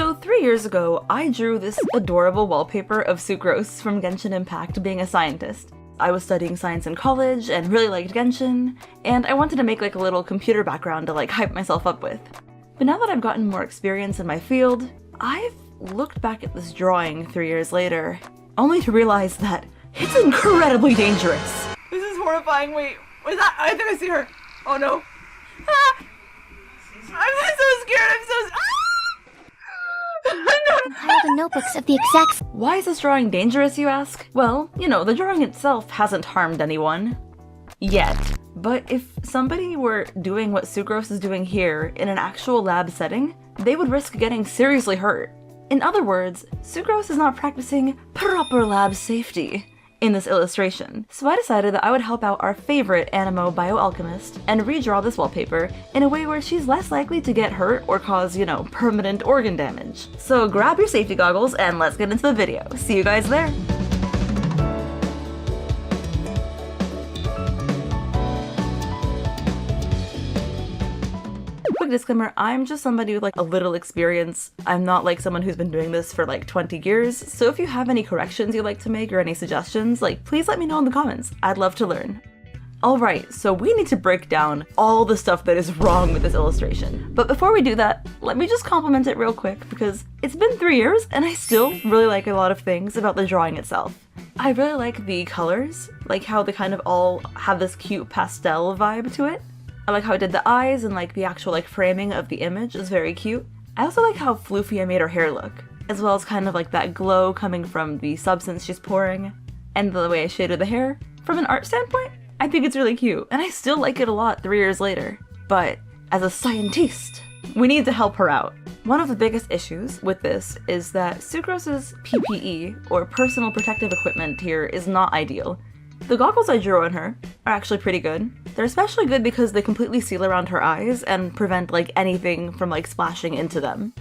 So 3 years ago, I drew this adorable wallpaper of Sucrose from Genshin Impact being a scientist. I was studying science in college and really liked Genshin, and I wanted to make like a little computer background to like hype myself up with. But now that I've gotten more experience in my field, I've looked back at this drawing 3 years later, only to realize that it's incredibly dangerous. This is horrifying. Wait, was that? I think I see her. Oh no. Ah! I'm so scared. I'm so Compile the notebooks of the execs. Why is this drawing dangerous, you ask? Well, you know, the drawing itself hasn't harmed anyone. Yet. But if somebody were doing what Sucrose is doing here in an actual lab setting, they would risk getting seriously hurt. In other words, Sucrose is not practicing proper lab safety in this illustration, so I decided that I would help out our favorite animo bioalchemist and redraw this wallpaper in a way where she's less likely to get hurt or cause, you know, permanent organ damage. So grab your safety goggles and let's get into the video. See you guys there! Quick disclaimer, I'm just somebody with like a little experience. I'm not like someone who's been doing this for like 20 years, so if you have any corrections you'd like to make or any suggestions, like please let me know in the comments. I'd love to learn. Alright, so we need to break down all the stuff that is wrong with this illustration. But before we do that, let me just compliment it real quick because it's been 3 years and I still really like a lot of things about the drawing itself. I really like the colors, like how they kind of all have this cute pastel vibe to it. I like how I did the eyes and like the actual like framing of the image is very cute. I also like how floofy I made her hair look, as well as kind of like that glow coming from the substance she's pouring, and the way I shaded the hair. From an art standpoint, I think it's really cute, and I still like it a lot 3 years later. But as a scientist, we need to help her out. One of the biggest issues with this is that Sucrose's PPE, or personal protective equipment here, is not ideal. The goggles I drew on her are actually pretty good. They're especially good because they completely seal around her eyes and prevent like anything from like splashing into them.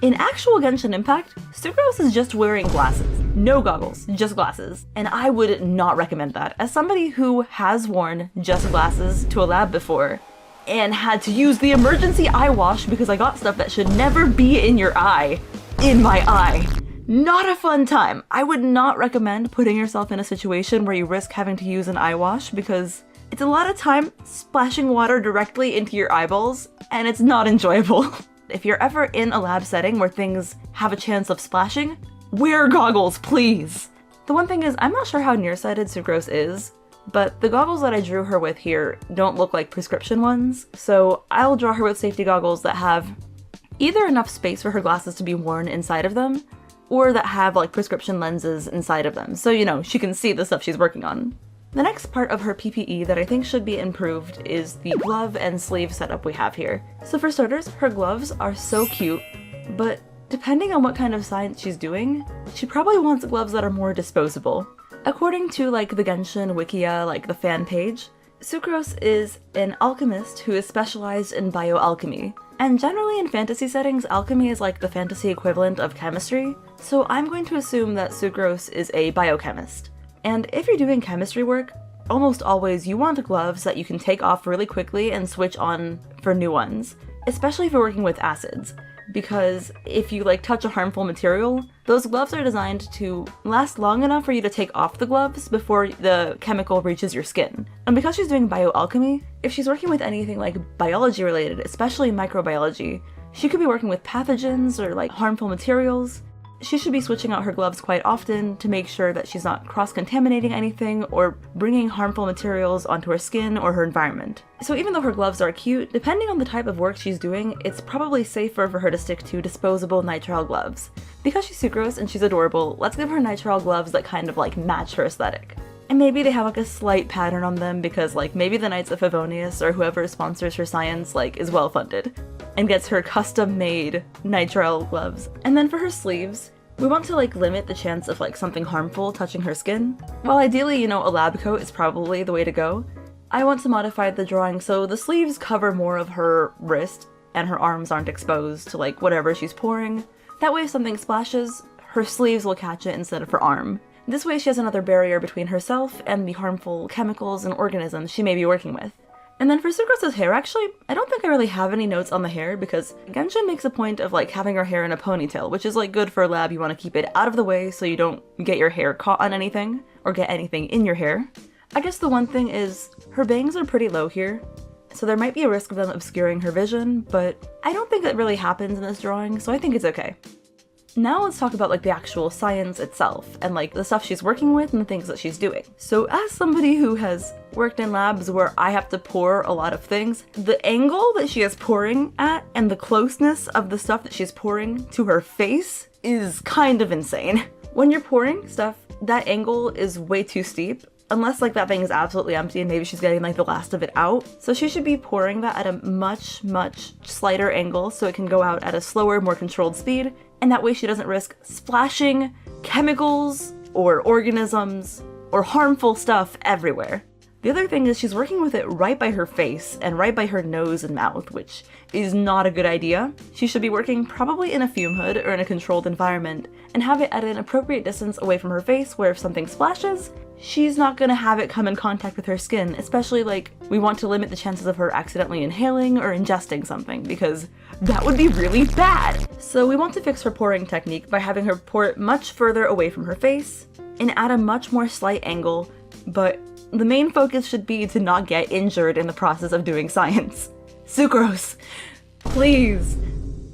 In actual Genshin Impact, Sucrose is just wearing glasses. No goggles, just glasses. And I would not recommend that. As somebody who has worn just glasses to a lab before and had to use the emergency eye wash because I got stuff that should never be in your eye, in my eye. Not a fun time. I would not recommend putting yourself in a situation where you risk having to use an eye wash because it's a lot of time splashing water directly into your eyeballs and it's not enjoyable. If you're ever in a lab setting where things have a chance of splashing, wear goggles, please! The one thing is, I'm not sure how nearsighted Sucrose is, but the goggles that I drew her with here don't look like prescription ones, so I'll draw her with safety goggles that have either enough space for her glasses to be worn inside of them, or that have like prescription lenses inside of them, so you know, she can see the stuff she's working on. The next part of her PPE that I think should be improved is the glove and sleeve setup we have here. So for starters, her gloves are so cute, but depending on what kind of science she's doing, she probably wants gloves that are more disposable. According to like the Genshin Wikia, like the fan page, Sucrose is an alchemist who is specialized in bioalchemy. And generally in fantasy settings, alchemy is like the fantasy equivalent of chemistry, so I'm going to assume that Sucrose is a biochemist. And if you're doing chemistry work, almost always you want gloves that you can take off really quickly and switch on for new ones, especially if you're working with acids. Because if you like touch a harmful material, those gloves are designed to last long enough for you to take off the gloves before the chemical reaches your skin. And because she's doing bioalchemy, if she's working with anything like biology related, especially microbiology, she could be working with pathogens or like harmful materials. She should be switching out her gloves quite often to make sure that she's not cross-contaminating anything or bringing harmful materials onto her skin or her environment. So even though her gloves are cute, depending on the type of work she's doing, it's probably safer for her to stick to disposable nitrile gloves. Because she's Sucrose and she's adorable, let's give her nitrile gloves that kind of like match her aesthetic. And maybe they have like a slight pattern on them because like maybe the Knights of Favonius or whoever sponsors her science like is well funded and gets her custom made nitrile gloves. And then for her sleeves, we want to like limit the chance of like something harmful touching her skin. While ideally, you know, a lab coat is probably the way to go, I want to modify the drawing so the sleeves cover more of her wrist and her arms aren't exposed to like whatever she's pouring. That way if something splashes, her sleeves will catch it instead of her arm. This way she has another barrier between herself and the harmful chemicals and organisms she may be working with. And then for Sucrose's hair, actually, I don't think I really have any notes on the hair because Genshin makes a point of like having her hair in a ponytail, which is like good for a lab. You want to keep it out of the way so you don't get your hair caught on anything or get anything in your hair. I guess the one thing is her bangs are pretty low here, so there might be a risk of them obscuring her vision, but I don't think that really happens in this drawing, so I think it's okay. Now let's talk about like the actual science itself and like the stuff she's working with and the things that she's doing. So as somebody who has worked in labs where I have to pour a lot of things, the angle that she is pouring at and the closeness of the stuff that she's pouring to her face is kind of insane. When you're pouring stuff, that angle is way too steep. Unless like that thing is absolutely empty and maybe she's getting like the last of it out. So she should be pouring that at a much slighter angle so it can go out at a slower, more controlled speed. And that way she doesn't risk splashing chemicals or organisms or harmful stuff everywhere. The other thing is she's working with it right by her face and right by her nose and mouth, which is not a good idea. She should be working probably in a fume hood or in a controlled environment and have it at an appropriate distance away from her face where if something splashes, she's not gonna have it come in contact with her skin, especially like we want to limit the chances of her accidentally inhaling or ingesting something because that would be really bad. So we want to fix her pouring technique by having her pour it much further away from her face and at a much more slight angle, but the main focus should be to not get injured in the process of doing science. Sucrose, please.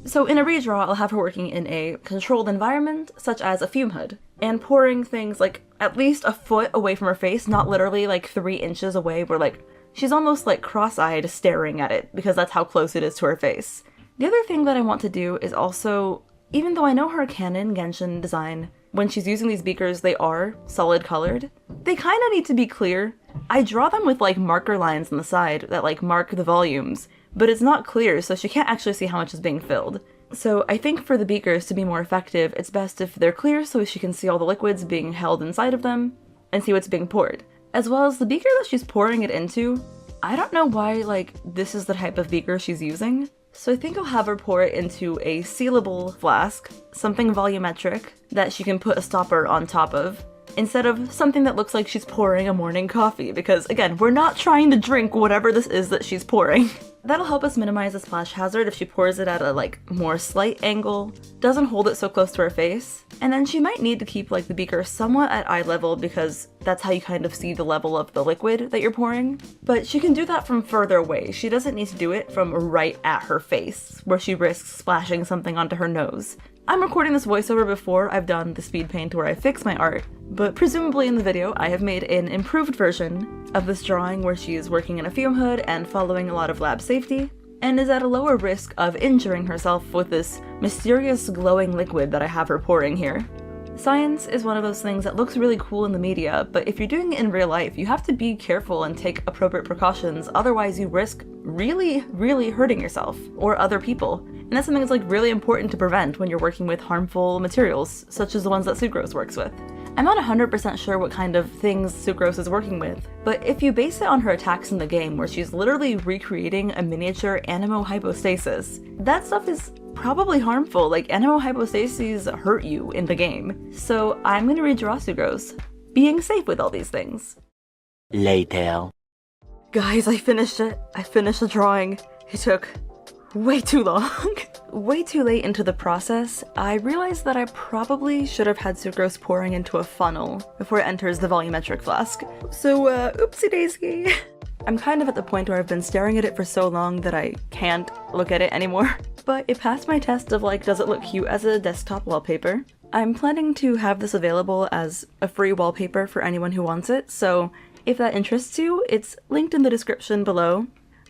So in a redraw, I'll have her working in a controlled environment, such as a fume hood, and pouring things like at least a foot away from her face, not literally like 3 inches away, where like she's almost like cross-eyed staring at it because that's how close it is to her face. The other thing that I want to do is also, even though I know her canon Genshin design, when she's using these beakers, they are solid colored. They kind of need to be clear. I draw them with like marker lines on the side that like mark the volumes, but it's not clear, so she can't actually see how much is being filled. So I think for the beakers to be more effective, it's best if they're clear so she can see all the liquids being held inside of them and see what's being poured. As well as the beaker that she's pouring it into, I don't know why like this is the type of beaker she's using. So I think I'll have her pour it into a sealable flask, something volumetric that she can put a stopper on top of, instead of something that looks like she's pouring a morning coffee, because again, we're not trying to drink whatever this is that she's pouring. That'll help us minimize the splash hazard if she pours it at a like more slight angle, doesn't hold it so close to her face, and then she might need to keep like the beaker somewhat at eye level because that's how you kind of see the level of the liquid that you're pouring. But she can do that from further away. She doesn't need to do it from right at her face, where she risks splashing something onto her nose. I'm recording this voiceover before I've done the speed paint where I fix my art, but presumably in the video I have made an improved version of this drawing where she is working in a fume hood and following a lot of lab safety, and is at a lower risk of injuring herself with this mysterious glowing liquid that I have her pouring here. Science is one of those things that looks really cool in the media, but if you're doing it in real life, you have to be careful and take appropriate precautions, otherwise you risk really hurting yourself or other people. And that's something that's like really important to prevent when you're working with harmful materials, such as the ones that Sucrose works with. I'm not 100% sure what kind of things Sucrose is working with, but if you base it on her attacks in the game where she's literally recreating a miniature anemo-hypostasis, that stuff is probably harmful. Like, anemo-hypostases hurt you in the game. So I'm gonna redraw Sucrose, being safe with all these things. Later. Guys, I finished it. I finished the drawing. It took way too long. Way too late into the process, I realized that I probably should have had Sucrose pouring into a funnel before it enters the volumetric flask. So, oopsie daisy. I'm kind of at the point where I've been staring at it for so long that I can't look at it anymore. But it passed my test of like, does it look cute as a desktop wallpaper? I'm planning to have this available as a free wallpaper for anyone who wants it, so if that interests you, it's linked in the description below.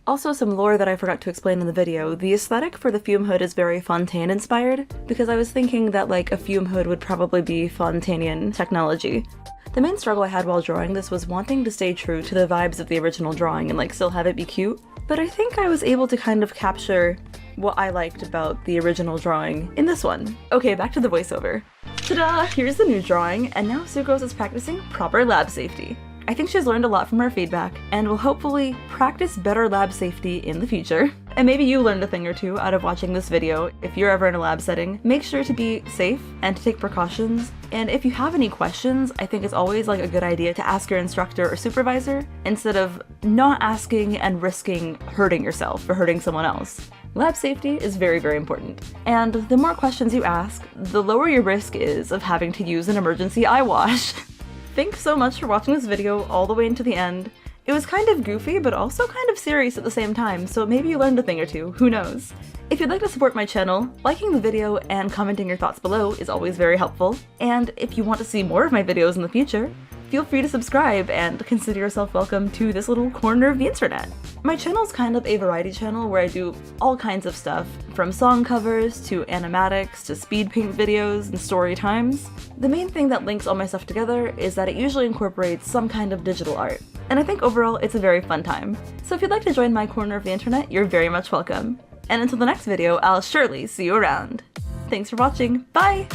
Also, some lore that I forgot to explain in the video, the aesthetic for the fume hood is very Fontaine inspired, because I was thinking that like a fume hood would probably be Fontanian technology. The main struggle I had while drawing this was wanting to stay true to the vibes of the original drawing and like still have it be cute, but I think I was able to kind of capture what I liked about the original drawing in this one. Okay, back to the voiceover. Ta-da! Here's the new drawing, and now Sucrose is practicing proper lab safety. I think she's learned a lot from her feedback, and will hopefully practice better lab safety in the future. And maybe you learned a thing or two out of watching this video. If you're ever in a lab setting, make sure to be safe and to take precautions. And if you have any questions, I think it's always like a good idea to ask your instructor or supervisor instead of not asking and risking hurting yourself or hurting someone else. Lab safety is very, very important. And the more questions you ask, the lower your risk is of having to use an emergency eye wash. Thanks so much for watching this video all the way into the end. It was kind of goofy, but also kind of serious at the same time, so maybe you learned a thing or two, who knows? If you'd like to support my channel, liking the video and commenting your thoughts below is always very helpful. And if you want to see more of my videos in the future, feel free to subscribe and consider yourself welcome to this little corner of the internet. My channel is kind of a variety channel where I do all kinds of stuff, from song covers to animatics to speed paint videos and story times. The main thing that links all my stuff together is that it usually incorporates some kind of digital art. And I think overall it's a very fun time. So if you'd like to join my corner of the internet, you're very much welcome. And until the next video, I'll surely see you around. Thanks for watching, bye!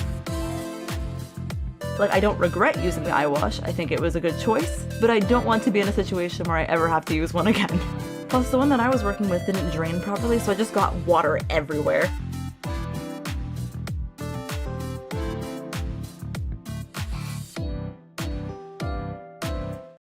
Like, I don't regret using the eye wash, I think it was a good choice, but I don't want to be in a situation where I ever have to use one again. Plus, the one that I was working with didn't drain properly, so I just got water everywhere.